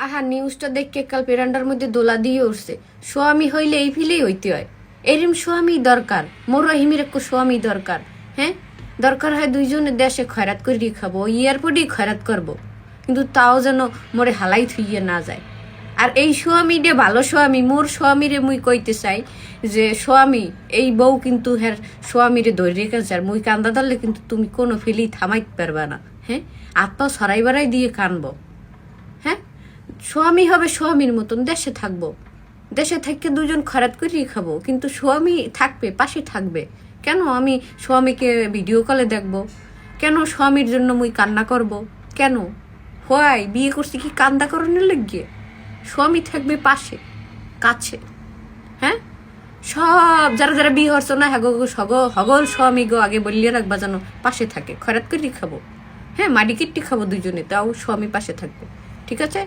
আহা নিউজটা দেখে কাল পেরান্ডার মধ্যে দোলা দিয়ে উঠছে। স্বামী হইলে এই ফিলেই হইতে হয়, এরম স্বামী দরকার। মোর রহিমের একটু স্বামী দরকার। হ্যাঁ, দরকার হয় দুইজনে দেশে খয়রাত করে খাবো, এয়ারপোর্টেই খয়রাত করবো, কিন্তু তাও যেন মোরে হালাই থুইয়ে না যায়। আর এই স্বামী রে ভালো স্বামী, মোর স্বামীরে মুই কইতে চাই যে স্বামী এই বউ কিন্তু হ্যাঁ স্বামীরে ধরে রেখেছে, আর মুই কান্দা ধরলে কিন্তু তুমি কোনো ফেলেই থামাইতে পারবা না। হ্যাঁ, আত্মা সরাই বাড়াই দিয়ে কানবো। হ্যাঁ, স্বামী হবে স্বামীর মতন, দেশে থাকবো, দেশে থেকে দুজন খরাত করেই খাবো, কিন্তু স্বামী থাকবে, পাশে থাকবে। কেন আমি স্বামীকে ভিডিও কলে দেখবো? কেন স্বামীর জন্য মুই কান্না করব? কেন হয় বিয়ে করছি কি কান্দা করানোর লাগিয়ে? স্বামী থাকবে পাশে, কাছে। হ্যাঁ, সব যারা যারা বিয়ে হচ্ছে না হ্যাগো হগল স্বামী গো আগে বলিয়ে রাখবা যেন পাশে থাকে, খরাত করেই খাবো। হ্যাঁ, মাটি কিট্টি খাবো দুজনে, তাও স্বামী পাশে থাকবে। ঠিক আছে?